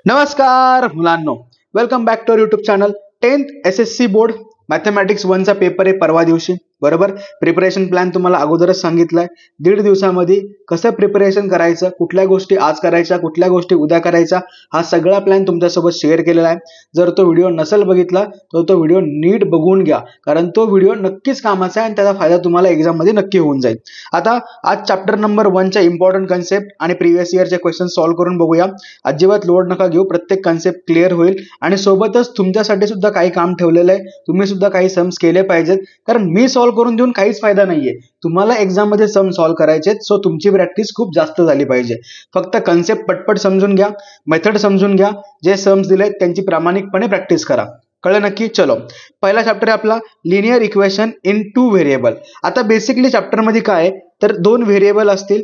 नमस्कार मुलांनो, welcome back to our YouTube channel. 10th SSC board mathematics 1चा paper आहे परवा दिवशी, बरोबर. प्रिपरेशन प्लॅन तुम्हाला अगोदरच सांगितलाय. 1.5 दिवसामध्ये कसं प्रिपरेशन करायचं, कुठल्या गोष्टी आज करायच्या, कुठल्या गोष्टी उद्या करायच्या, हा सगळा प्लॅन तुमच्यासोबत शेअर केलेला आहे. जर तो व्हिडिओ नसेल बघितला तर तो व्हिडिओ नीट बघून घ्या, कारण तो व्हिडिओ नक्कीच कामाचा आहे आणि त्याचा फायदा तुम्हाला एक्झाम मध्ये नक्की होऊन जाईल. आता आज चॅप्टर नंबर 1च्या इम्पॉर्टंट कन्सेप्ट आणि प्रिव्हियस इयरचे क्वेश्चन सॉल्व्ह करून बघूया. अजिबात लोड नका घेऊ, प्रत्येक कन्सेप्ट क्लिअर होईल आणि सोबतच तुमच्यासाठी सुद्धा काही काम ठेवलेलं आहे. तुम्ही सुद्धा काही सम्स केले पाहिजेत, कारण मी सॉल्व्ह करून देऊन काहीच फायदा नाहीये. तुम्हाला एक्झाम मध्ये सम सॉल्व्ह करायचे, सो तुमची प्रॅक्टिस खूप जास्त झाली पाहिजे. फक्त कन्सेप्ट पटपट समजून घ्या, मेथड समजून घ्या, जे सम्स दिले त्यांची प्रामाणिकपणे प्रॅक्टिस करा. कळलं नक्की? चलो, पहिला चॅप्टर आहे आपला लिनियर इक्वेशन इन 2 व्हेरिएबल. आता बेसिकली चॅप्टर मध्ये काय आहे तर 2 व्हेरिएबल असतील,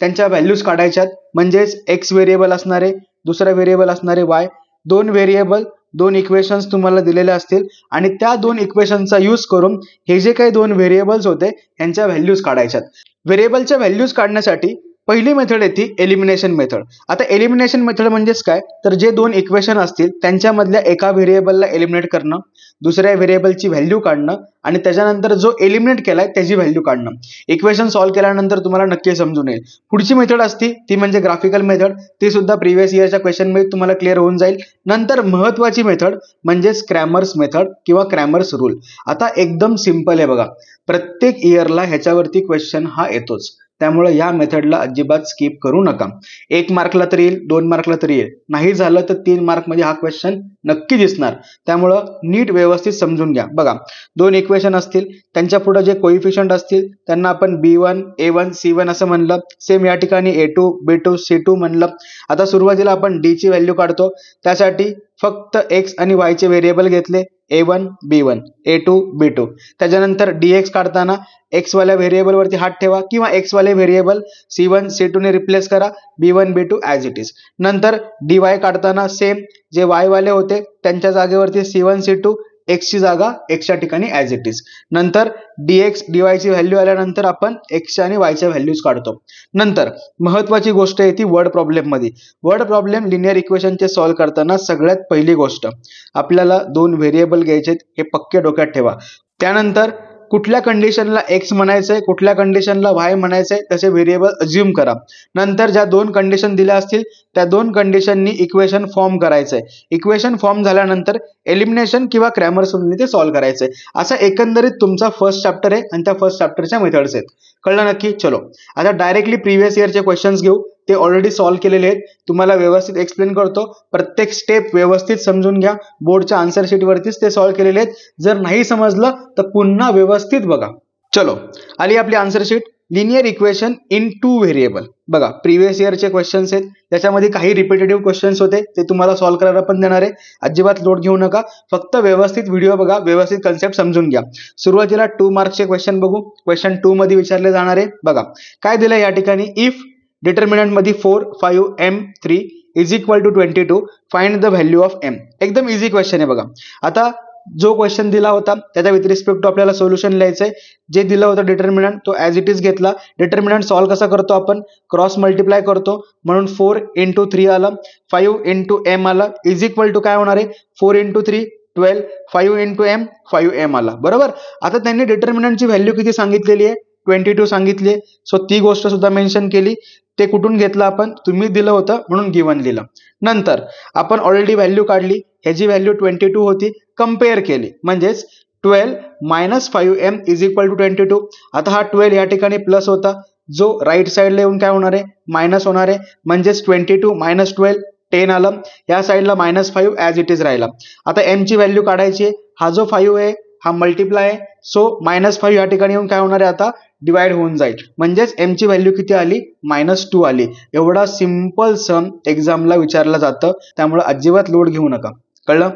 त्यांच्या व्हॅल्यूज काढायच्यात. म्हणजेच एक्स व्हेरिएबल असणारे, दुसरा व्हेरिएबल असणारे वाय. 2 व्हेरिएबल, 2 इक्वेशन्स तुम्हाला दिलेले असतील आणि त्या 2 इक्वेशनचा यूज करून हे जे काही 2 व्हेरिएबल्स होते यांच्या व्हॅल्यूज काढायच्यात. व्हेरिएबलच्या व्हॅल्यूज काढण्यासाठी पहिली मेथड येते एलिमिनेशन मेथड. आता एलिमिनेशन मेथड म्हणजेच काय तर जे 2 इक्वेशन असतील त्यांच्यामधल्या एका व्हेरिएबलला एलिमिनेट करणं, दुसऱ्या व्हेरिएबलची व्हॅल्यू काढणं आणि त्याच्यानंतर जो एलिमिनेट केलाय त्याची व्हॅल्यू काढणं. इक्वेशन सॉल्व्ह केल्यानंतर तुम्हाला नक्की समजून येईल. पुढची मेथड असते ती म्हणजे ग्राफिकल मेथड. ती सुद्धा प्रिव्हियस इयरच्या क्वेश्चन मध्ये तुम्हाला क्लिअर होऊन जाईल. नंतर महत्वाची मेथड म्हणजेच क्रॅमर्स मेथड किंवा क्रॅमर्स रूल. आता एकदम सिंपल आहे बघा, प्रत्येक इयरला ह्याच्यावरती क्वेश्चन हा येतोच, त्यामुळे या मेथडला अजिबात स्किप करू नका. 1 मार्कला तरी येईल, 2 मार्कला तरी येईल, नाही झालं तर 3 मार्क मध्ये हा क्वेश्चन नक्की दिसणार. त्यामुळं नीट व्यवस्थित समजून घ्या. बघा, 2 इक्वेशन असतील, त्यांच्या पुढे जे कोइफिशियंट असतील त्यांना आपण B1, A1, C1 असं म्हणलं. सेम या ठिकाणी A2, B2, C2 म्हणलं. आता सुरुवातीला आपण D ची व्हॅल्यू काढतो, त्यासाठी फक्त x आणि y चे व्हेरिएबल घेतले, A1, B1, A2, B2. त्याच्यानंतर dx काढताना x वाल्या व्हेरिएबल वरती हात ठेवा किंवा x वाले व्हेरिएबल C1, C2 ने रिप्लेस करा, B1, B2 as it is. नंतर dy काढताना सेम जे y वाले होते त्यांच्या जागेवरती C1, C2, x ची जागा x च्या ठिकाणी ॲज इट इज. नंतर dx dy ची व्हॅल्यू आल्यानंतर आपण x आणि y च्या व्हॅल्यूज काढतो. नंतर महत्वाची गोष्ट आहे ती वर्ड प्रॉब्लेम मध्ये. वर्ड प्रॉब्लेम लिनियर इक्वेशनचे सॉल्व्ह करताना सगळ्यात पहिली गोष्ट आपल्याला 2 व्हेरिएबल घ्यायचे, हे पक्के डोक्यात ठेवा. त्यानंतर कुठल्या कंडिशनला x म्हणायचंय, कुठल्या कंडिशनला y म्हणायचंय तसे व्हेरिएबल अज्युम करा. नंतर ज्या 2 कंडिशन दिल्या असतील त्या 2 कंडिशननी इक्वेशन फॉर्म करायचंय. इक्वेशन फॉर्म झाल्यानंतर एलिमिनेशन किंवा क्रॅमर्स रूलने ते सॉल्व्ह करायचंय. असा एकंदरीत तुमचा फर्स्ट चॅप्टर आहे आणि त्या फर्स्ट चॅप्टरच्या मेथड्स आहेत. कळलं नक्की? चलो, आता डायरेक्टली प्रिव्हियस इयरचे क्वेश्चन्स घेऊ. ते ऑलरेडी सॉल्व्ह केलेले आहेत, तुम्हाला व्यवस्थित एक्सप्लेन करतो. प्रत्येक स्टेप व्यवस्थित समजून घ्या. बोर्डच्या आन्सर शीट वरतीच ते सॉल्व्ह केलेले आहेत. जर नाही समजलं तर पुन्हा व्यवस्थित बघा. चलो, आली आपली answer sheet. Linear equation in 2 variable. बघा, प्रिव्हियस इयरचे क्वेश्चन्स आहेत, त्याच्यामध्ये काही रिपीटेटिव्ह क्वेश्चन्स होते, ते तुम्हाला सॉल्व्ह करायला पण देणार आहे. अजिबात लोड घेऊ नका, फक्त व्यवस्थित व्हिडिओ बघा, व्यवस्थित कन्सेप्ट समजून घ्या. सुरुवातीला 2 मार्क्सचे क्वेश्चन बघू. क्वेश्चन 2 मध्ये विचारले जाणार आहे. बघा काय दिलं या ठिकाणी, इफ डिटर्मिनंट मध्ये 4, 5, M3 is equal to 22, find the value of M. एकदम इझी क्वेश्चन आहे बघा. आता जो क्वेश्चन दिला होता त्याच्या विथ रिस्पेक्ट टू आपल्याला सोल्युशन लिहायचंय. जे दिलं होतं डिटर्मिनंट तो ॲज इट इज घेतला. डिटर्मिनंट सॉल्व्ह कसा करतो आपण, क्रॉस मल्टिप्लाय करतो, म्हणून 4 into 3 आलं, 5 into M आलं, इज इक्वल टू काय होणार आहे 4 into 3 12, 5 into M 5M आला, बरोबर. आता त्यांनी डिटर्मिनंटची व्हॅल्यू किती सांगितलेली आहे, 22 सांगितली. सो ती गोष्ट सुद्धा मेन्शन केली. ते कुठून घेतलं आपण, तुम्ही दिलं होतं म्हणून गिवन लिहिलं. नंतर आपण ऑलरेडी व्हॅल्यू काढली, ह्याची व्हॅल्यू 22 होती, कम्पेअर केली, म्हणजेच 12 - 5M इज इक्वल टू 22. आता हा 12 या ठिकाणी प्लस होता, जो राईट साईडला येऊन काय होणार आहे मायनस होणार आहे, म्हणजेच 22 - 12 10 आलं. या साईडला -5 ॲज इट इज राहिला. आता M ची व्हॅल्यू काढायची आहे. हा जो 5 आहे हा मल्टिप्लाय आहे, सो -5 या ठिकाणी येऊन काय होणार आहे आता डिवाइड होऊन जाईल, म्हणजेच M ची व्हॅल्यू किती आली -2 आली. एवढा सिंपल सम एक्झामला विचारला जातं, त्यामुळे अजिबात लोड घेऊ नका. कळलं?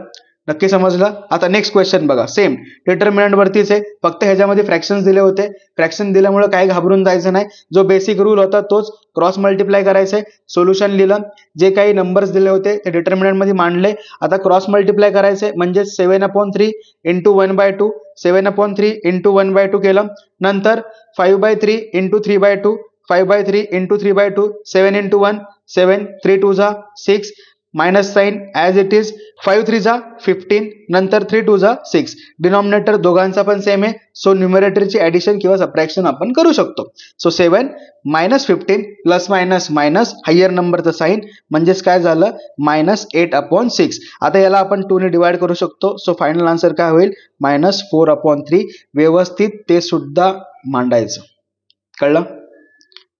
नक्की समजलं? आता नेक्स्ट क्वेश्चन बघा, सेम डिटर्मिनंट वरतीच आहे, फक्त ह्याच्यामध्ये फ्रॅक्शन्स दिले होते. फ्रॅक्शन दिल्यामुळे काय घाबरून जायचं नाही, जो बेसिक रूल होता तोच, क्रॉस मल्टिप्लाय करायचंय. सोल्युशन लिहिलं, जे काही नंबर्स दिले होते ते डिटर्मिनंट मध्ये मांडले. आता क्रॉस मल्टिप्लाय करायचंय, म्हणजे 7/3 into 1/2, 7/3 into 1/2 केलं. नंतर 5/3 into 3/2, 5/3 into 3/2, 7 into 1 7, 3 2 6, minus sign as it is. 5 3 जा 15, नंतर 3 2 जा 6. डिनॉमिनेटर दोघांचा पण सेम आहे, सो न्यूमरेटरची ॲडिशन किंवा सबट्रॅक्शन आपण करू शकतो. So 7 minus 15 plus minus minus higher नंबरचं साईन म्हणजेच काय झालं -8/6. आता याला आपण 2 ने डिवाइड करू शकतो. सो फायनल आन्सर काय होईल -4/3. व्यवस्थित ते सुद्धा मांडायचं. कळलं?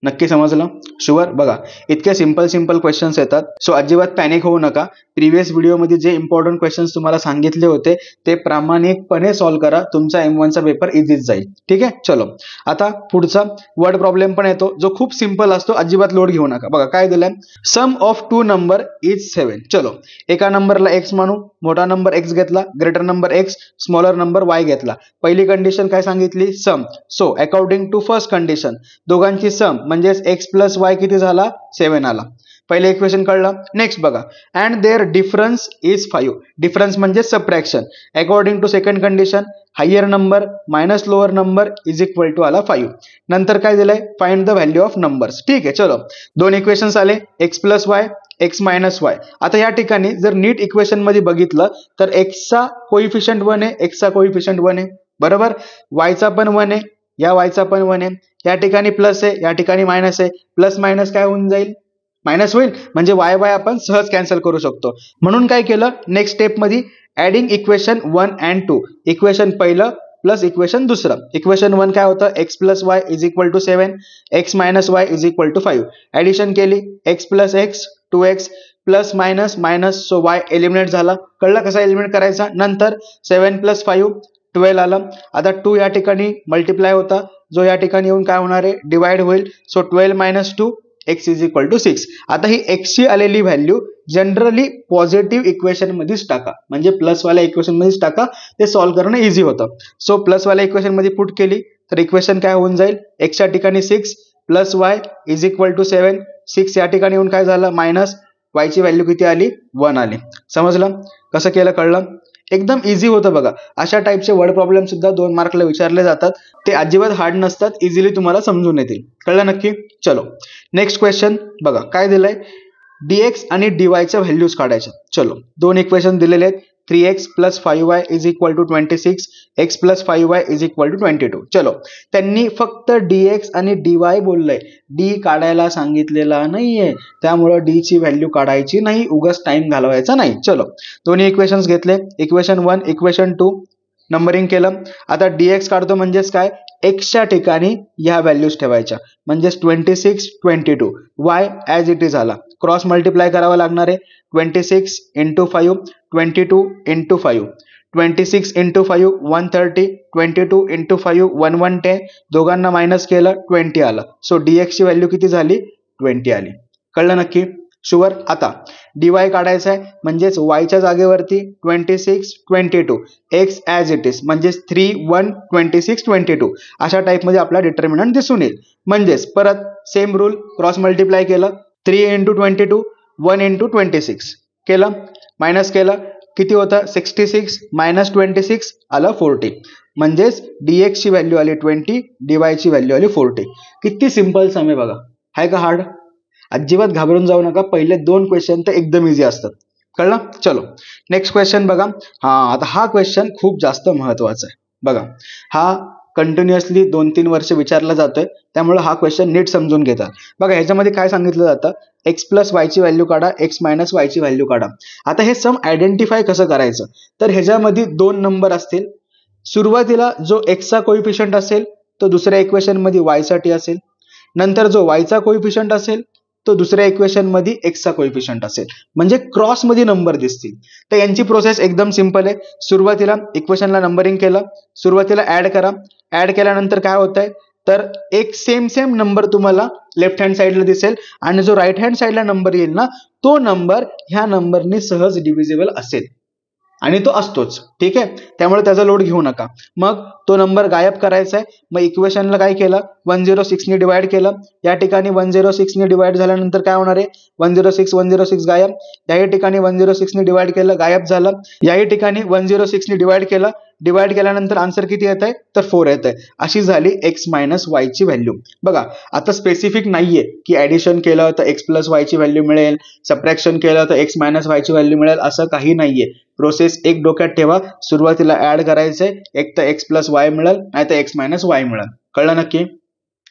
नक्की समजलं? शुअर? बघा इतके सिंपल क्वेश्चन्स येतात. सो अजिबात पॅनिक होऊ नका. प्रिव्हियस व्हिडिओमध्ये जे इम्पॉर्टंट क्वेश्चन्स तुम्हाला सांगितले होते ते प्रामाणिकपणे सॉल्व्ह करा. तुमचा M1चा पेपर इझीच जाईल. ठीक आहे? चलो आता पुढचा वर्ड प्रॉब्लेम पण येतो जो खूप सिंपल असतो. अजिबात लोड घेऊ नका. बघा काय दिलंय, सम ऑफ 2 नंबर इज 7. चलो एका नंबरला x मानू, मोठा नंबर x घेतला, greater number x, smaller number y घेतला. पहिली कंडिशन काय सांगितली, sum. So according to first condition दोघांची सम म्हणजेच x प्लस y किती झाला 7 आला. पहिले इक्वेशन कळलं. नेक्स्ट बघा, and their difference is 5. Difference म्हणजे subtraction. According to second condition higher number minus lower number is equal to आला 5. नंतर काय दिलंय, find the value of numbers. ठीक आहे, चलो दोन इक्वेशन्स आले, x plus y, x minus y. आता या ठिकाणी जर नीट इक्वेशन मध्ये बघितलं तर x चा कोइफिशियंट 1 आहे, x चा कोइफिशियंट 1 आहे, बरोबर. y चा पण 1 आहे, या y चा पण 1 आहे. या ठिकाणी प्लस आहे, या ठिकाणी मायनस आहे. प्लस मायनस काय होऊन जाईल, मायनस होईल. म्हणजे y y आपण सहज कॅन्सल करू शकतो. म्हणून काय केलं, नेक्स्ट स्टेप मध्ये ऍडिंग इक्वेशन 1 अँड 2. इक्वेशन पहिलं प्लस इक्वेशन दुसरं. इक्वेशन 1 काय होतं, x plus Y is equal to 7, x minus Y is equal to 5. Addition केली, x plus x 2x plus minus minus, so y eliminate झाला. कळलं कसा eliminate करायचा. नंतर 7 प्लस 5 12 आलं. आता 2 या ठिकाणी मल्टिप्लाय होता, जो या ठिकाणी येऊन काय होणार आहे, डिवाइड होईल. So 12 minus 2 x is equal to 6. आता ही x ची आलेली व्हॅल्यू जनरली पॉझिटिव्ह इक्वेशन मध्येच टाका, म्हणजे प्लस वाल्या इक्वेशन मध्येच टाका, ते सॉल्व्ह करणं इझी होतं. सो प्लस वाल्या इक्वेशन मध्ये पुट केली तर इक्वेशन काय होऊन जाईल, x च्या ठिकाणी 6 plus y is equal to 7. 6 या ठिकाणी येऊन काय झालं मायनस, y ची व्हॅल्यू किती आली 1 आली. समजलं कसं केलं, कळलं? एकदम इझी होतं बघा. अशा टाईपचे वर्ड प्रॉब्लेम सुद्धा 2 मार्कला विचारले जातात. ते अजिबात हार्ड नसतात, इझिली तुम्हाला समजून येतील. कळलं नक्की? चलो नेक्स्ट क्वेश्चन बघा काय दिलंय, dx आणि dy च्या व्हॅल्यूज काढायच्या. चलो दोन इक्वेशन दिलेले आहेत, 3x plus 5y is equal to 26, x plus 5y is equal to 22. चलो त्यांनी फक्त dx आणि dy बोललंय, d काढायला सांगितलेला नाहीये, त्यामुळे d ची व्हॅल्यू काढायची नाही, उगाच टाइम घालवायचा नाही. चलो दोन्ही इक्वेशन्स घेतले, इक्वेशन 1 इक्वेशन 2 नंबरिंग केलं. आता dx काढतो म्हणजेच काय, x च्या ठिकाणी ह्या व्हॅल्यूज ठेवायच्या, म्हणजेच 26 22. y ॲज इट इज आला, क्रॉस मल्टिप्लाय करावा लागणार आहे. 26 इंटू 5 22 इंटू 5, 26 इंटू 5 130, 22 इंटू 5 110. दोघांना मायनस केलं 20 आलं. सो dx ची व्हॅल्यू किती झाली 20 आली. कळलं नक्की? शुअर? आता dy काढायचा आहे, म्हणजेच y च्या जागेवरती 26 22, x ॲज इट इज म्हणजेच 3 1 26 22. अशा टाईपमध्ये आपला डिटर्मिनंट दिसून येईल. म्हणजेच परत सेम रूल, क्रॉस मल्टिप्लाय केलं, 3 इंटू 22 1 इंटू 26 केलं, मायनस केलं, किती होतं 66 मायनस 26 आलं 40. म्हणजेच dx ची व्हॅल्यू आली 20, dy ची व्हॅल्यू आली 40. किती सिंपल सम आहे बघा. आहे का हार्ड? अजिबात घाबरून जाऊ नका, पहिले 2 क्वेश्चन तर एकदम इझी असतात. कळलं? चलो नेक्स्ट क्वेश्चन बघा. आता हा क्वेश्चन खूप जास्त महत्वाचा आहे. बघा हा कंटिन्युअसली 2-3 वर्ष विचारला जातोय, त्यामुळे हा क्वेश्चन नीट समजून घेतात. बघा ह्याच्यामध्ये काय सांगितलं जातं, x प्लस वाय ची व्हॅल्यू काढा, x मायनस वाय ची व्हॅल्यू काढा. आता हे सम आयडेंटिफाय कसं करायचं, तर ह्याच्यामध्ये 2 नंबर असतील. सुरुवातीला जो x चा कोइफिशियंट असेल तो दुसऱ्या इक्वेशन मध्ये y साठी असेल, नंतर जो y चा कोइफिशियंट असेल तो दुसऱ्या इक्वेशन मध्ये x चा कोइफिशियंट असेल, म्हणजे क्रॉस मध्ये नंबर दिसतील. तर यांची प्रोसेस एकदम सिंपल आहे. सुरुवातीला इक्वेशनला नंबरिंग केलं, सुरुवातीला ऍड करा, ऍड केल्यानंतर काय होतंय, तर एक सेम नंबर तुम्हाला लेफ्ट हँड साईडला दिसेल, आणि जो राईट हँड साईडला नंबर येईल ना, तो नंबर ह्या नंबरने सहज डिव्हिजिबल असेल, आणि तो असतोच. ठीक आहे, त्यामुळे त्याचा लोड घेऊ नका. मग तो नंबर गायब करायचा आहे. मग इक्वेशनला काय केलं, 106 ने डिवाइड केलं. या ठिकाणी 106 ने डिवाइड झाल्यानंतर काय होणार आहे, 106 गायब. याही ठिकाणी 106 ने डिवाइड केलं, गायब झालं. याही ठिकाणी 106 ने डिवाइड केलं, डिवाइड केल्यानंतर आन्सर किती येत आहे तर 4 येत आहे. अशी झाली x मायनस वाय ची व्हॅल्यू. बघा आता स्पेसिफिक नाहीये की ऍडिशन केलं तर x प्लस वाय ची व्हॅल्यू मिळेल, सबट्रॅक्शन केलं तर x मायनस वाय ची व्हॅल्यू मिळेल, असं काही नाहीये. प्रोसेस एक डोक्यात ठेवा, सुरुवातीला ऍड करायचंय, एक तर x प्लस वाय मिळेल नाही तर x मायनस वाय मिळेल. कळलं नक्की?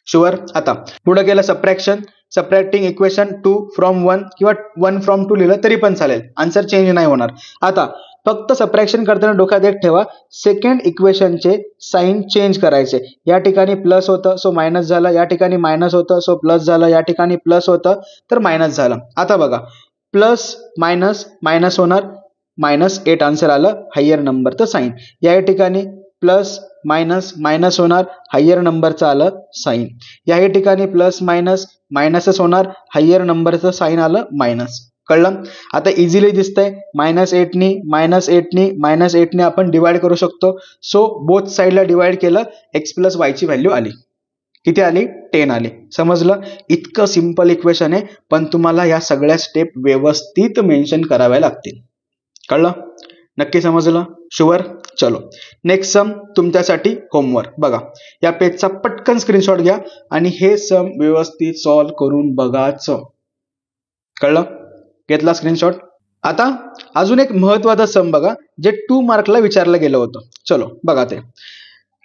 शुअर. आता पुढे केलं सबट्रॅक्शन, सबट्रॅक्टिंग इक्वेशन 2 फ्रॉम 1 किंवा 1 फ्रॉम 2 लिहिलं तरी पण चालेल, आन्सर चेंज नाही होणार. आता फक्त सबट्रॅक्शन करताना डोक्यात एक ठेवा, सेकंड इक्वेशनचे साइन चेंज करायचे. या ठिकाणी प्लस होतं सो मायनस झालं, या ठिकाणी मायनस होतं सो प्लस झालं, या ठिकाणी प्लस होतं तर मायनस झालं. आता बघा प्लस मायनस मायनस होणार, -8 आन्सर आलं, हायर नंबरचं साइन. या ठिकाणी प्लस मायनस मायनस होणार, हायर नंबरचं आलं साइन. याही ठिकाणी प्लस मायनस मायनसच होणार, हायर नंबरचं साइन आलं मायनस. कळलं? आता इझिली दिसतंय -8 नी -8 नी आपण डिवाइड करू शकतो. सो बोथ साइडला डिवाइड केलं, x प्लस वाय ची व्हॅल्यू आली. किती आली? 10 आली. समजलं? इतकं सिंपल इक्वेशन आहे, पण तुम्हाला या सगळ्या स्टेप व्यवस्थित मेन्शन कराव्या लागतील. कळलं? नक्की समजलं? शुअर. चलो नेक्स्ट सम तुमच्यासाठी होमवर्क. बघा या पेजचा पटकन स्क्रीनशॉट घ्या आणि हे सम व्यवस्थित सॉल्व्ह करून बघाचं. कळलं? घेतला स्क्रीनशॉट? आता अजून एक महत्वाचा सम बघा, जे 2 मार्कला विचारलं गेलं होतं. चलो बघा, ते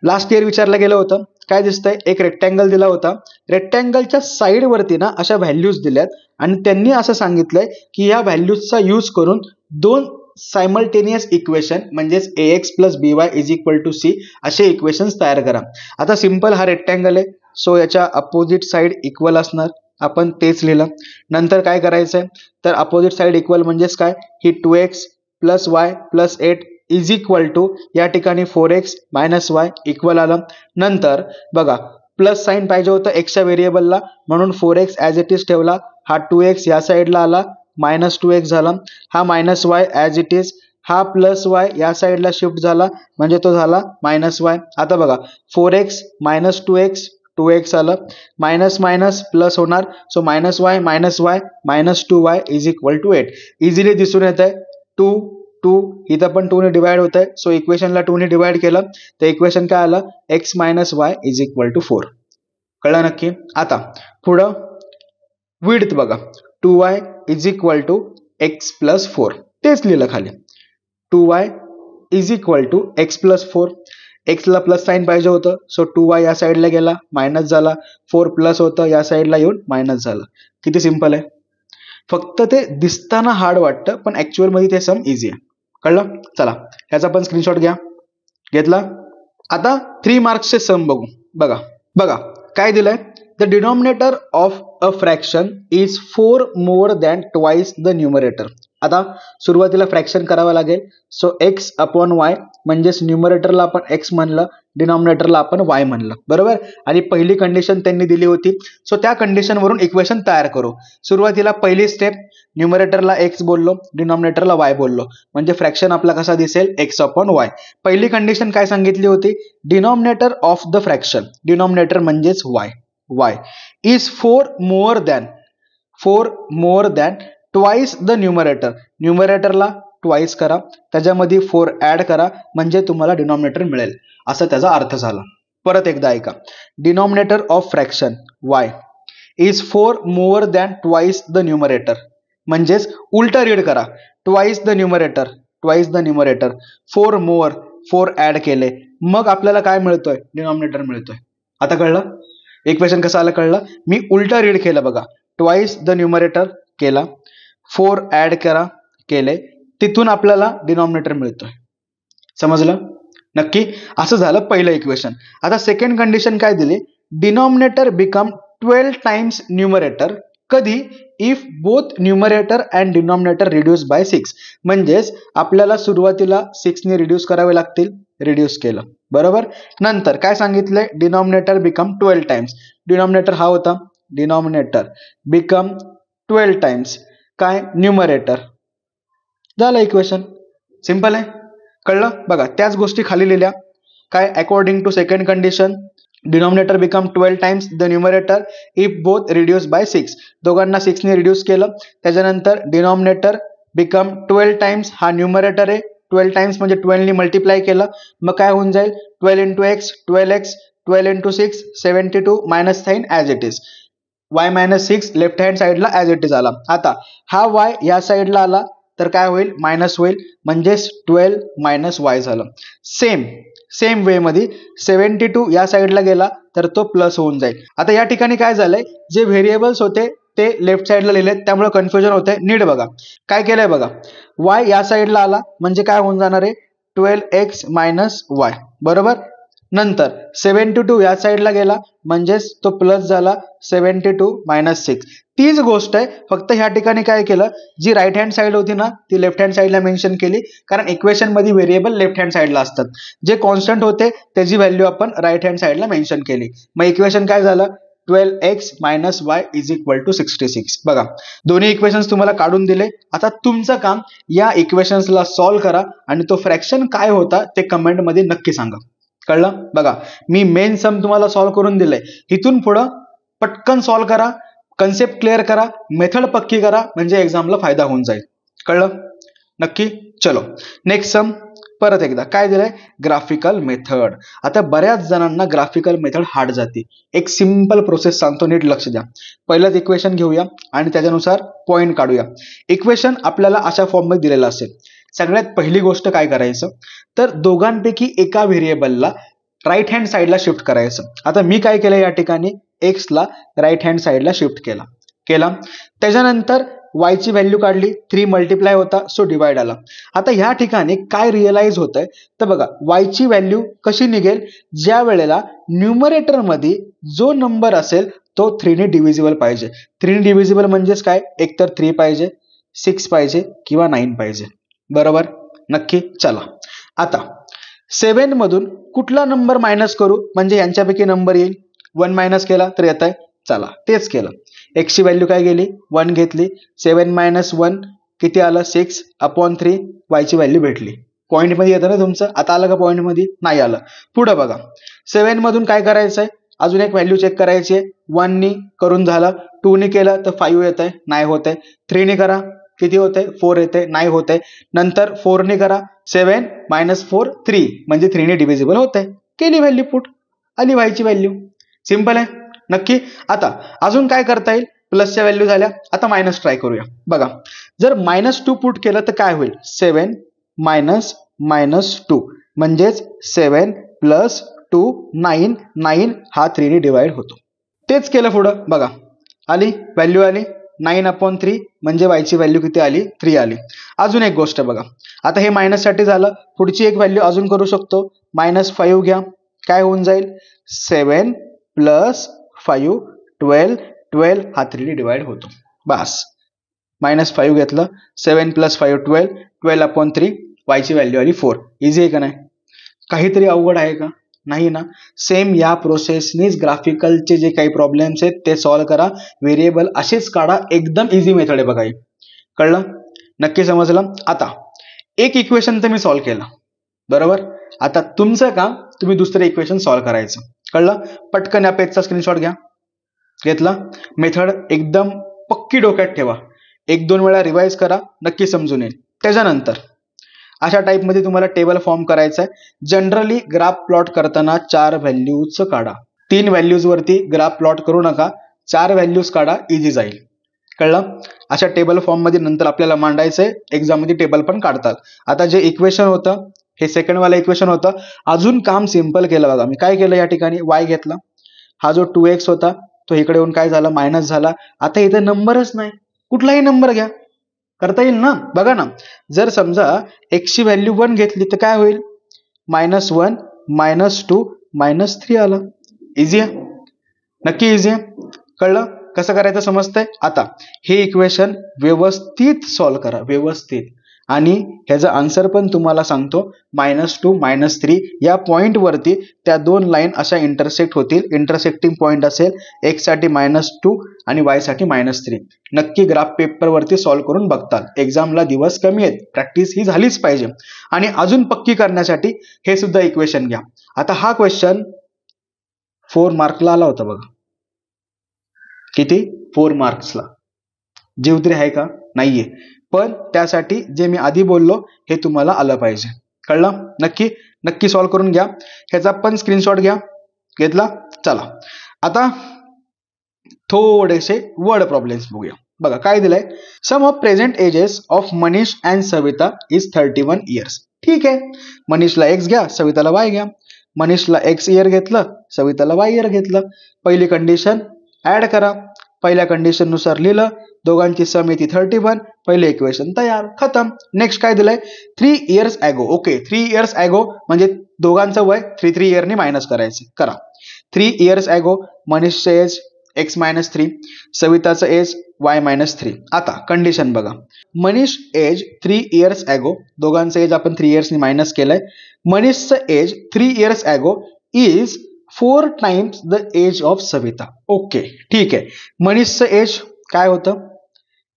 लास्ट इयर विचारलं गेलं होतं. काय दिसतंय? एक रेक्टँगल दिला होता, रेक्टँगलच्या साइड वरती ना अशा व्हॅल्यूज दिल्यात आणि त्यांनी असं सांगितलंय की या व्हॅल्यूजचा यूज करून 2 सायमल्टेनियस इक्वेशन म्हणजेच ax plus by is equal to c असे इक्वेशन्स तयार करा. आता सिंपल हा रेक्टँगल आहे, सो याच्या अपोजिट साइड इक्वल असणार, आपण तेच लिहिलं. नंतर काय करायचंय तर अपोजिट साइड इक्वल म्हणजेच काय, ही 2x plus Y plus 8 is equal to या ठिकाणी 4x मायनस वाय इक्वल आलं. नंतर बघा प्लस साइन पाहिजे होतं एक्सच्या व्हेरिएबलला म्हणून 4x ॲज इट इज ठेवला, हा 2x या साइडला आला -2x झाला, हा minus Y as it is, हा प्लस वाय या साइडला शिफ्ट झाला म्हणजे तो झाला मायनस वाय. आता बघा 4x मायनस 2x 2x आलं, मायनस मायनस प्लस होणार, so minus Y minus 2y is equal to 8. Easily दिसून येत आहे 2 इथं पण 2 ने डिवाइड होत आहे, सो इक्वेशनला 2 ने डिवाइड केलं तर इक्वेशन काय आलं x minus Y is equal to 4. कळलं नक्की? आता पुढं विड्थ बघा 2y is equal to x plus 4, तेच लिहिलं खाली 2y is equal to x plus 4. x ला प्लस साइन पाहिजे होतं, सो 2y या साइडला गेला मायनस झाला, 4 प्लस होतं या साइडला येऊन मायनस झालं. किती सिंपल आहे. फक्त ते दिसताना हार्ड वाटतं पण ऍक्च्युअल मध्ये ते सम इझी आहे. कळलं? चला ह्याचा पण स्क्रीनशॉट घ्या. घेतला? आता 3 मार्क्सचे सम बघू. बघा काय दिलंय, the denominator of a fraction is 4 more than twice the numerator. आता सुरुवातीला फ्रॅक्शन करावं लागेल, सो x अपॉन y म्हणजेच न्यूमरेटरला आपण x म्हणलं, डिनॉमिनेटरला आपण y म्हणलं, बरोबर. आणि पहिली कंडिशन त्यांनी दिली होती, सो त्या कंडिशन वरून इक्वेशन तयार करू. सुरुवातीला पहिली स्टेप, न्यूमरेटरला x बोललो, डिनॉमिनेटरला y बोललो, म्हणजे फ्रॅक्शन आपला कसा दिसेल x अपॉन y. पहिली कंडिशन काय सांगितली होती, denominator of the fraction, denominator म्हणजेच y is 4 more than twice the numerator. न्यूमरेटरला ट्वाइस करा, त्याच्यामध्ये 4 ऍड करा म्हणजे तुम्हाला डिनॉमिनेटर मिळेल, असा त्याचा अर्थ झाला. परत एकदा ऐका, denominator of fraction y is 4 more than twice the numerator, म्हणजेच उलटा रीड करा, twice the numerator 4 more 4 add केले मग आपल्याला काय मिळतोय, डिनॉमिनेटर मिळतोय. आता कळलं इक्वेशन कसं आलं? कळलं? मी उलटा रीड केलं बघा, ट्वाइस द न्यूमरेटर केला, 4 ऍड करा केले, तिथून आपल्याला डिनॉमिनेटर मिळतोय. समजलं? नक्की? असं झालं पहिलं इक्वेशन. आता सेकंड कंडिशन काय दिली, डिनॉमिनेटर बिकम 12 टाइम्स न्यूमरेटर. कधी? If both numerator and denominator reduce by 6. म्हणजेच आपल्याला सुरुवातीला 6 ने रिड्यूस करावे लागतील, रिड्यूस केलं, बरोबर. नंतर काय सांगितलंय, डिनॉमिनेटर बिकम 12 टाइम्स. डिनॉमिनेटर हा होता, डिनॉमिनेटर बिकम 12 टाइम्स काय, न्यूमरेटर. झालं इक्वेशन. सिंपल आहे. कळलं? बघा त्याच गोष्टी खाली लिहिल्या. काय, according to second condition denominator become 12 times the numerator if both reduce by 6. दोघांना 6 ने रिड्यूस केलं, त्याच्यानंतर डिनॉमिनेटर बिकम 12 टाइम्स, हा न्यूमरेटर आहे, 12 टाइम्स म्हणजे 12 ने मल्टिप्लाय केलं, मग काय होऊन जाईल 12 into X 12x 12 into 6 72 minus sign as it is, y minus 6 left hand साईडला ॲज इट इज आला. आता हा y या साईडला आला तर काय होईल मायनस होईल, म्हणजेच 12 मायनस y झालं. सेम वे मध्ये 72 या साईडला गेला तर तो प्लस होऊन जाईल. आता या ठिकाणी काय झालंय, जे व्हेरिएबल्स होते ते लेफ्ट साईडला लिहिलेत त्यामुळे कन्फ्युजन होतंय. नीट बघा काय केलंय बघा, y या साईडला आला म्हणजे काय होऊन जाणार आहे 12x मायनस y बरोबर. नंतर 72 या साईडला गेला म्हणजेच तो प्लस झाला 72 मायनस 6. तीच गोष्ट आहे, फक्त ह्या ठिकाणी काय केलं, जी राईट हँड साईड होती ना ती लेफ्ट हँड साईडला मेन्शन केली, कारण इक्वेशन मध्ये व्हेरिएबल लेफ्ट हँड साईडला असतात. जे कॉन्स्टंट होते त्याची व्हॅल्यू आपण राईट हँड साईडला मेन्शन केली. मग इक्वेशन काय झालं 12x minus y is equal to 66. बघा दोन्ही इक्वेशन्स तुम्हाला काढून दिले. आता तुमचं काम या इक्वेशन्सला सॉल्व्ह करा आणि तो फ्रॅक्शन काय होता ते कमेंट मध्ये नक्की सांगा. कळलं. बघा मी मेन सम तुम्हाला सॉल्व्ह करून दिलंय, इथून पुढं पटकन सॉल्व्ह करा, कन्सेप्ट क्लिअर करा, मेथड पक्की करा, म्हणजे एक्झामला फायदा होऊन जाईल. कळलं नक्की. चलो नेक्स्ट सम परत एकदा काय दिलंय ग्राफिकल मेथड. आता बऱ्याच जणांना ग्राफिकल मेथड हार्ड जाते. एक सिंपल प्रोसेस सांगतो, नीट लक्ष द्या. पहिलंच इक्वेशन घेऊया आणि त्याच्यानुसार पॉइंट काढूया. इक्वेशन आपल्याला अशा फॉर्म मध्ये दिलेलं असेल. सगळ्यात पहिली गोष्ट काय करायचं तर दोघांपैकी एका व्हेरिएबलला राईट हँड साईडला शिफ्ट करायचं. आता मी काय केलं या ठिकाणी x ला राईट हँड साईडला शिफ्ट केला. त्याच्यानंतर y ची व्हॅल्यू काढली, 3 मल्टिप्लाय होता सो डिवाइड आला. आता ह्या ठिकाणी काय रिअलाइज होतंय तर बघा y ची व्हॅल्यू कशी निघेल, ज्या वेळेला न्यूमरेटर मध्ये जो नंबर असेल तो 3 ने डिव्हिजिबल पाहिजे. 3 ने डिव्हिजिबल म्हणजेच काय, एकतर 3 पाहिजे, 6 पाहिजे किंवा 9 पाहिजे. बरोबर नक्की. चला आता 7 मधून कुठला नंबर मायनस करू म्हणजे यांच्यापैकी नंबर येईल. 1 मायनस केला तर येत आहे. चला तेच केलं. x ची व्हॅल्यू काय गेली 1 घेतली, 7 मायनस 1 किती आलं 6 अपॉन 3, y ची व्हॅल्यू भेटली. पॉईंट मध्ये येतं ना तुमचं, आता आलं का पॉईंट मध्ये, नाही आलं. पुढे बघा 7 मधून काय करायचंय, अजून एक व्हॅल्यू चेक करायची आहे. 1 नी करून झालं, 2 नी केलं तर 5 येत आहे, नाही होत आहे. 3 नी करा किती होते 4 येते, नाही होते. नंतर 4 ने करा, 7 मायनस 4 3 म्हणजे 3 ने डिव्हिजिबल होते. केली व्हॅल्यू पुट, आली y ची व्हॅल्यू. सिंपल आहे नक्की. आता अजून काय करता येईल, प्लसच्या व्हॅल्यू झाल्या, आता मायनस ट्राय करूया. बघा जर -2 पुट केलं तर काय होईल 7 मायनस -2 म्हणजेच 7 प्लस 2 9 9 हा 3 ने डिवाइड होतो. तेच केलं पुढं, बघा आली व्हॅल्यू आली 9 अपॉन 3 म्हणजे y ची व्हॅल्यू किती आली 3 आली. अजून एक गोष्ट बघा, आता हे मायनस साठी झालं, पुढची एक व्हॅल्यू अजून करू शकतो. -5 घ्या, काय होऊन जाईल 7 प्लस 5 12 12 हा 3 ने डिवाइड होतो. बस -5 घेतलं, 7 प्लस 5 12 12 अपॉन 3 y ची व्हॅल्यू आली 4. इझी आहे का नाही, काहीतरी अवघड आहे का, नाही ना. सेम या प्रोसेसनीच ग्राफिकलचे जे काही प्रॉब्लेम्स आहेत ते सॉल्व्ह करा. व्हेरिएबल असेच काढा, एकदम इझी मेथड आहे बघा. कळलं नक्की, समजलं. आता एक इक्वेशन तर मी सॉल्व्ह केलं बरोबर. आता तुमचं काम तुम्ही दुसरं इक्वेशन सॉल्व्ह करायचं. कळलं. पटकन या पेजचा स्क्रीनशॉट घ्या. घेतला. मेथड एकदम पक्की डोक्यात ठेवा, 1-2 वेळा रिवाइज करा, नक्की समजून येईल. त्याच्यानंतर अशा टाइप मध्ये तुम्हाला टेबल फॉर्म करायचा आहे. जनरली ग्राफ प्लॉट करताना 4 व्हॅल्यूज काढा. 3 व्हॅल्यूज वरती ग्राफ प्लॉट करू नका, 4 व्हॅल्यूज काढा, इझी जाईल. कळलं. अशा टेबल फॉर्म मध्ये नंतर आपल्याला मांडायचंय, एक्झाम मध्ये टेबल पण काढतात. आता जे इक्वेशन होतं हे सेकंड वाला इक्वेशन होतं. अजून काम सिंपल केलं बघा. मी काय केलं या ठिकाणी y घेतला, हा जो 2x होता तो इकडे येऊन काय झाला मायनस झाला. आता इथं नंबरच नाही, कुठलाही नंबर घ्या, करता येईल ना. बघा ना, जर समजा x ची व्हॅल्यू 1 घेतली तर काय होईल -1 -2 -3 आला. इझी आहे नक्की, इझी आहे. कळलं कसं करायचं समजतंय. आता हे इक्वेशन व्यवस्थित सॉल्व्ह करा, व्यवस्थित. आणि ह्याचा आन्सर पण तुम्हाला सांगतो, -2 -3 या पॉइंट वरती त्या 2 लाईन अशा इंटरसेक्ट होतील. इंटरसेक्टिंग पॉइंट असेल x साठी -2 आणि y साठी -3. नक्की ग्राफ पेपर वरती सॉल्व्ह करून बघताल. एक्झामला दिवस कमी आहेत, प्रॅक्टिस ही झालीच पाहिजे. आणि अजून पक्की करण्यासाठी हे सुद्धा इक्वेशन घ्या. आता हा क्वेश्चन 4 मार्कला आला होता बघा. किती 4 मार्क्सला. जीव तरी आहे का, नाहीये. पण त्यासाठी जे मी आधी बोललो हे तुम्हाला आलं पाहिजे. कळलं? नक्की सॉल्व्ह करून घ्या. ह्याचा पण स्क्रीनशॉट घ्या. घेतला? चला आता थोडेसे वर्ड प्रॉब्लेम्स बघूया. बघा काय दिलंय, sum of present ages of Manish and Savita is 31 years. ठीक आहे, मनीषला एक्स घ्या, सविताला वाय घ्या. मनीषला एक्स इयर घेतलं, सविताला वाय इयर घेतलं. पहिली कंडिशन ऍड करा. पहिल्या कंडिशन नुसार लिहिलं, दोघांची सम येते 31. पहिले इक्वेशन तयार, खतम. नेक्स्ट काय दिलंय, 3 years ago. Okay, 3 years ago म्हणजे दोघांचं वय 3 इयरनी मायनस करायचं. करा. 3 इयर्स ॲगो मनीषचं एज एक्स मायनस 3, सविताचं एज वाय मायनस 3. आता कंडिशन बघा, मनीष एज 3 इयर्स ॲगो, दोघांचं एज आपण 3 इयर्सनी मायनस केलंय. मनीषचं age 3 years ago is 4 times the age of Savita. Okay, ठीक आहे. मनीषचं एज काय होतं,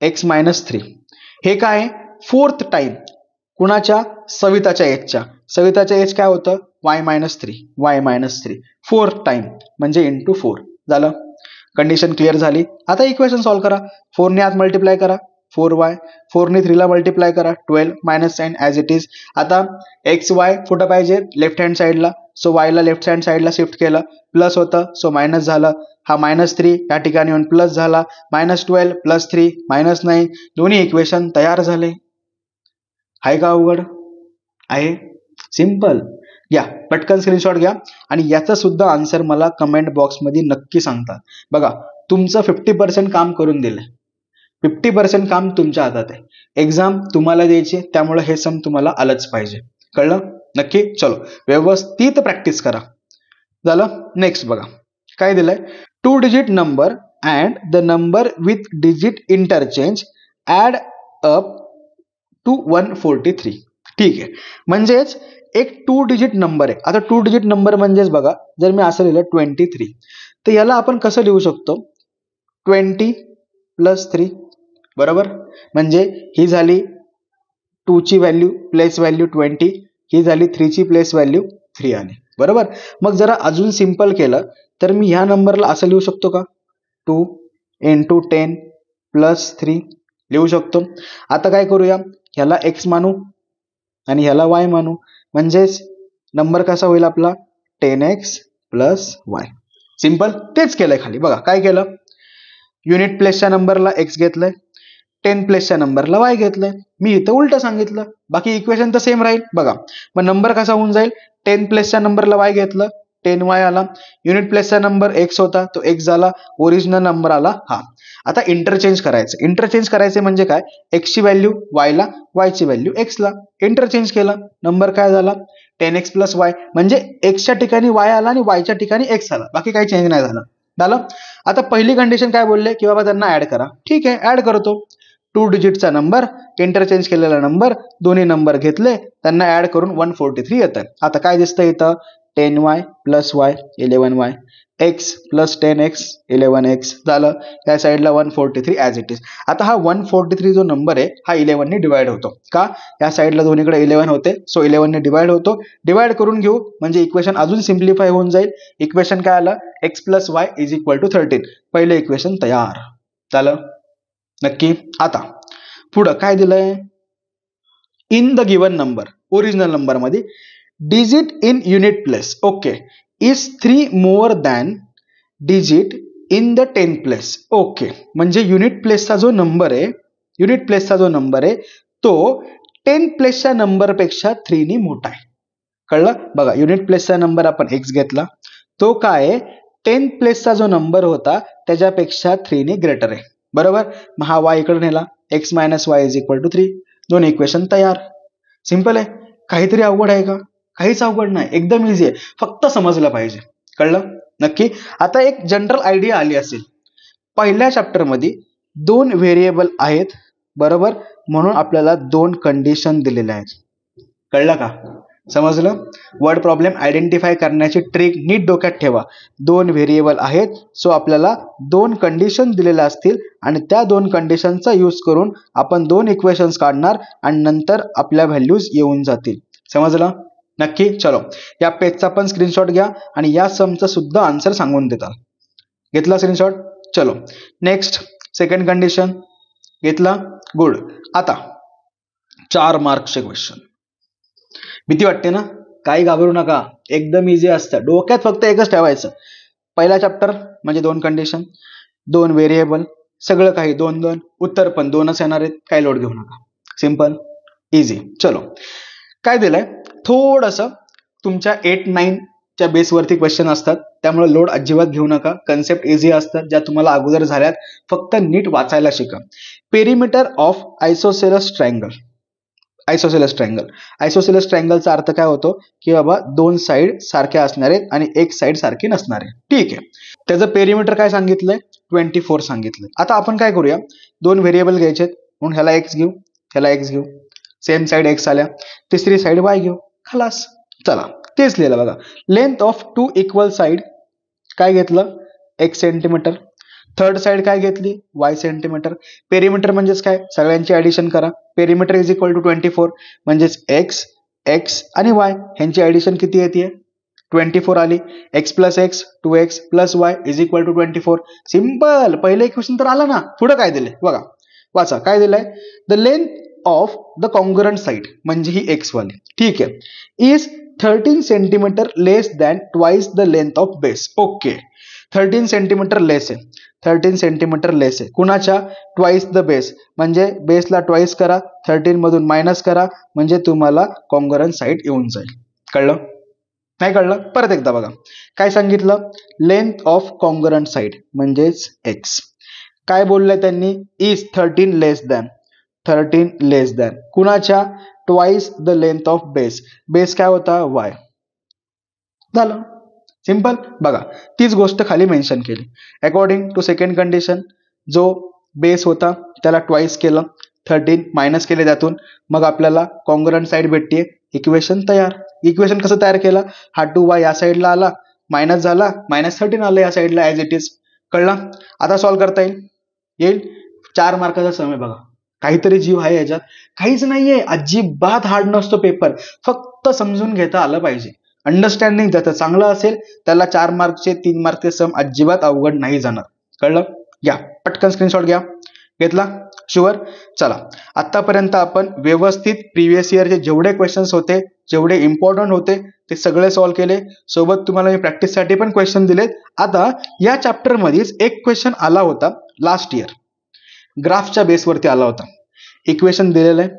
एक्स मायनस 3. हे काय, 4th टाइम कुणाच्या, सविताच्या एजच्या. सविताच्या एज काय होतं, Y minus 3, Y minus 3. 4th time म्हणजे इंटू 4 झालं. कंडिशन क्लिअर झाली. आता इक्वेशन सॉल्व्ह करा. 4 ने आत मल्टिप्लाय करा, 4y. 4 ने 3 ला मल्टिप्लाय करा, 12 minus sign as it is. आता एक्स वाय कुठं पाहिजे, लेफ्ट हँड साईडला. सो वायला लेफ्ट हँड साईडला शिफ्ट केलं, प्लस होतं सो मायनस झालं. हा -3 या ठिकाणी येऊन प्लस झाला. -12 प्लस 3 -9, दोन्ही इक्वेशन तयार झाले. आहे का अवघड? आहे सिंपल. घ्या पटकन स्क्रीनशॉट घ्या आणि याचा सुद्धा आन्सर मला कमेंट बॉक्समध्ये नक्की सांगता. बघा तुमचं 50% काम करून दिलंय. 50% काम तुमच्या हातात आहे. एक्झाम तुम्हाला द्यायची, त्यामुळे हे सम तुम्हाला आलंच पाहिजे. कळलं? नक्की. चलो व्यवस्थित प्रॅक्टिस करा. झालं. नेक्स्ट बघा काय दिलंय, 2 digit number and the number with digit interchange add up to 143. ठीक आहे, म्हणजेच एक 2 डिजिट नंबर आहे. आता 2 डिजिट नंबर म्हणजेच बघा, जर मी असं लिहिलं 23, तर याला आपण कसं लिहू शकतो, 20 प्लस 3 बरोबर. म्हणजे ही झाली 2 ची व्हॅल्यू प्लेस व्हॅल्यू 20, ही झाली 3 ची प्लेस व्हॅल्यू 3 आली बरोबर. मग जरा अजून सिंपल केलं तर मी ह्या नंबरला असं लिहू शकतो का, 2 इंटू 10 प्लस 3 लिहू शकतो. आता काय करूया, ह्याला एक्स मानू आणि ह्याला वाय मानू, म्हणजेच नंबर कसा होईल आपला, 10x प्लस वाय. सिंपल. तेच केलंय खाली. बघा काय केलं, युनिट प्लेसच्या नंबरला एक्स घेतलंय, 10 प्लेसच्या नंबरला वाय घेतलंय. मी इथं उलट सांगितलं, बाकी इक्वेशन तर सेम राहील. बघा मग नंबर कसा होऊन जाईल, 10 प्लेसच्या नंबरला वाय घेतलं, 10y आला. युनिट प्लेसचा नंबर एक्स होता, तो एक्स झाला. ओरिजिनल नंबर आला हा. आता इंटरचेंज करायचं. इंटरचेंज करायचे म्हणजे काय, एक्सची व्हॅल्यू वायला, वायची व्हॅल्यू एक्सला. इंटरचेंज केला, नंबर काय झाला, 10x प्लस वाय. म्हणजे एक्सच्या ठिकाणी वाय आला आणि वायच्या ठिकाणी एक्स आला, बाकी काही चेंज नाही झालं. आता पहिली कंडिशन काय बोलले की बाबा त्यांना ऍड करा. ठीक आहे, ऍड करतो. 2 डिजिटचा नंबर, इंटरचेंज केलेला नंबर, दोन्ही नंबर घेतले, त्यांना ऍड करून 143 येतं. आता काय दिसतं इथं, 10y plus y 11y, x plus 10x 11x झालं. या साईडला 143 ॲज इट इज. आता हा 143 जो नंबर आहे हा 11 ने डिवाइड होतो का, या साईडला दोन्हीकडे 11 होते, सो 11 ने डिवाइड होतो. डिवाइड करून घेऊ म्हणजे इक्वेशन अजून सिम्प्लिफाय होऊन जाईल. इक्वेशन काय आलं, x plus Y is equal to 13. पहिलं इक्वेशन तयार झालं. नक्की. आता पुढं काय दिलंय, in the given number, original number मध्ये digit in unit place okay is 3 more than digit in the 10 place. Okay, म्हणजे युनिट प्लेसचा जो नंबर आहे, तो 10 प्लेसच्या नंबर पेक्षा 3 ने मोठा आहे. कळलं? बघा युनिट प्लेसचा नंबर आपण एक्स घेतला, तो काय आहे, 10 प्लेसचा जो नंबर होता त्याच्यापेक्षा 3 ने ग्रेटर आहे बरोबर. मग हा वाय इकडे नेला, x minus Y is equal to 3. दोन इक्वेशन तयार. सिंपल आहे. काहीतरी अवघड आहे का? काहीच अवघड नाही, एकदम इझी आहे, फक्त समजलं पाहिजे. कळलं? नक्की. आता एक जनरल आयडिया आली असेल, पहिल्या चॅप्टर मध्ये 2 व्हेरिएबल आहेत बरोबर, म्हणून आपल्याला 2 कंडिशन दिलेल्या आहेत. कळलं का? समजलं? वर्ड प्रॉब्लेम आयडेंटिफाय करण्याची ट्रिक नीट डोक्यात ठेवा. 2 व्हेरिएबल आहेत, सो आपल्याला 2 कंडिशन दिलेल्या असतील आणि त्या 2 कंडिशनचा यूज करून आपण 2 इक्वेशन्स काढणार आणि नंतर आपल्या व्हॅल्यूज येऊन जातील. समजलं? नक्की. चलो या पेजचा पण स्क्रीनशॉट घ्या आणि या समचा सुद्धा आन्सर सांगून देता. घेतला स्क्रीनशॉट? चलो नेक्स्ट. सेकंड कंडिशन घेतला, गुड. आता 4 मार्क्सचे क्वेश्चन. भीती वाटते ना? काही घाबरू नका, एकदम इझी असतं. डोक्यात फक्त एकच ठेवायचं, पहिला चॅप्टर म्हणजे 2 कंडिशन, 2 व्हेरिएबल, सगळं काही 2-2, उत्तर पण 2च येणार आहेत. काही लोड घेऊ नका, सिंपल इझी. चलो, काय दिलंय, थोडंसं तुमच्या 8-9 च्या बेसवरती क्वेश्चन असतात, त्यामुळे लोड अजिबात घेऊ नका. कन्सेप्ट इझी असतात, ज्या तुम्हाला अगोदर झाल्यात. फक्त नीट वाचायला शिका. Perimeter of isosceles triangle. Isosceles triangle, isosceles ट्रायंगलचा अर्थ काय होतो की बाबा 2 साइड सारख्या असणार आहेत आणि एक साइड सारखी नसणार आहे. ठीक आहे, त्याचं पेरिमीटर काय सांगितलंय, 24 सांगितलंय. आता आपण काय करूया, 2 व्हेरिएबल घ्यायचे, म्हणून ह्याला x घेऊ, ह्याला x घेऊ, सेम साइड x आल्या, तिसरी साइड y घेऊ, खलास. चला, तेच लिहिलं बघा. लेंथ ऑफ 2 इक्वल साइड काय घेतलं, x सेंटीमीटर. थर्ड साइड काय घेतली, y सेंटीमीटर. पेरिमीटर म्हणजेच काय, सगळ्यांची ऍडिशन करा. पेरिमीटर इज इक्वल टू 24 म्हणजेच x आणि y ह्यांची ऍडिशन किती येते, 24 आली. x plus x 2x plus y is equal to 24. Simple. पहिले इक्वेशन तर आला ना. पुढे काय दिले बघा, वाचा काय दिलंय. The length of the congruent side म्हणजे ही x वाली, ठीक आहे, is 13 centimetre less than twice the length of base. Okay, 13 centimetre less आहे, 13 सेंटीमीटर लेस आहे कुणाच्या, ट्वाइस द बेस, म्हणजे बेसला ट्वाइस करा, 13 मधून मायनस करा, म्हणजे तुम्हाला कॉन्ग्रुएंट साइड येऊन जाईल. कळलं, नाही कळलं, परत एकदा बघा. काय सांगितलं, लेंथ ऑफ कॉन्ग्रुएंट साइड म्हणजेच x. काय बोललंय त्यांनी, is 13 less than, 13 less than कुणाच्या, twice the length of base. Base काय होता, y. झालं, सिंपल. बघा, तीच गोष्ट खाली मेन्शन केली. अकॉर्डिंग टू सेकंड कंडिशन, जो बेस होता त्याला ट्वाइस केलं, 13 मायनस केले त्यातून, मग आपल्याला कॉन्ग्रुएंट साइड भेटते. इक्वेशन तयार. इक्वेशन कसं तयार केलं, हा 2y या साईडला आला, मायनस झाला, -13 आलं या साईडला ऍज इट इज. कळलं, आता सॉल्व्ह करता येईल. 4 मार्काचा सम आहे बघा. काहीतरी जीव आहे याच्यात, काहीच नाहीये, अजिबात हार्ड नसतो पेपर, फक्त समजून घेता आलं पाहिजे. अंडरस्टँडिंग ज्याचं चांगलं असेल त्याला 4 मार्कचे 3 मार्कचे सम अजिबात अवघड नाही जाणार. कळलं, घ्या पटकन स्क्रीनशॉट घ्या. घेतला, शुअर. चला, आतापर्यंत आपण व्यवस्थित प्रिव्हियस इयरचे जेवढे क्वेश्चन्स होते, जेवढे इम्पॉर्टंट होते, ते सगळे सॉल्व्ह केले. सोबत तुम्हाला मी प्रॅक्टिससाठी पण क्वेश्चन दिलेत. आता या चॅप्टर मध्येच एक क्वेश्चन आला होता लास्ट इयर, ग्राफच्या बेसवरती आला होता. इक्वेशन दिलेलं आहे,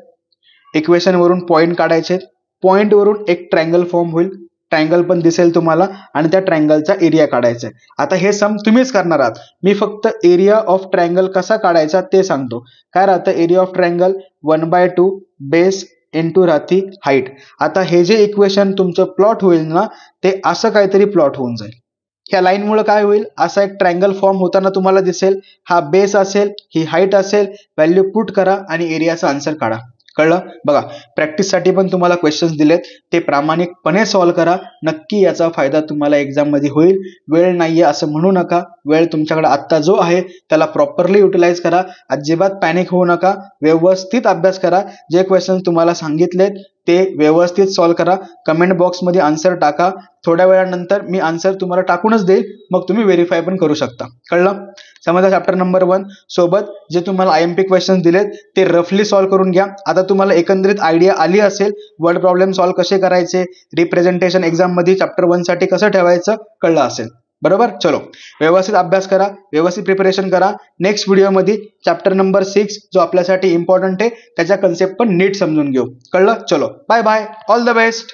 इक्वेशन वरून पॉइंट काढायचे, पॉइंट वरून एक ट्रायंगल फॉर्म होईल, ट्रायंगल पण दिसेल तुम्हाला, आणि त्या ट्रायंगलचा एरिया काढायचा आहे. आता हे सम तुम्हीच करणार आहात, मी फक्त एरिया ऑफ ट्रायंगल कसा काढायचा ते सांगतो. काय राहतं, area of triangle 1/2 base into राहती हाईट. आता हे जे इक्वेशन तुमचं प्लॉट होईल ना, ते असं काहीतरी प्लॉट होऊन जाईल. ह्या लाईन मुळे काय होईल, असा एक ट्रायंगल फॉर्म होताना तुम्हाला दिसेल. हा बेस असेल, ही हाईट असेल, व्हॅल्यू पुट करा आणि एरियाचा आन्सर काढा. कळलं, बघा प्रॅक्टिससाठी पण तुम्हाला क्वेश्चन्स दिलेत, ते प्रामाणिकपणे सॉल्व्ह करा. नक्की याचा फायदा तुम्हाला एक्झाम मध्ये होईल. वेळ नाहीये असं म्हणू नका, वेळ तुमच्याकडे आत्ता जो आहे त्याला प्रॉपरली युटिलाइज करा. अजिबात पॅनिक होऊ नका, व्यवस्थित अभ्यास करा. जे क्वेश्चन्स तुम्हाला सांगितलेत ते व्यवस्थित सॉल्व्ह करा. कमेंट बॉक्समध्ये आन्सर टाका, थोड्या वेळानंतर मी आन्सर तुम्हाला टाकूनच देईल, मग तुम्ही व्हेरीफाय पण करू शकता. कळलं, समजा चॅप्टर नंबर 1 सोबत जे तुम्हाला IMP क्वेश्चन्स दिलेत ते रफली सॉल्व्ह करून घ्या. आता तुम्हाला एकंदरीत आयडिया आली असेल, वर्ड प्रॉब्लेम सॉल्व्ह कसे करायचे, रिप्रेझेंटेशन एक्झाम मध्ये चॅप्टर 1 साठी कसं ठेवायचं कळलं असेल. बरोबर, चलो व्यवस्थित अभ्यास करा, व्यवस्थित प्रिपरेशन करा. नेक्स्ट व्हिडिओमध्ये चॅप्टर नंबर 6 जो आपल्यासाठी इम्पॉर्टंट आहे त्याच्या कन्सेप्ट पण नीट समजून घेऊ. कळलं, चलो bye bye, all the best.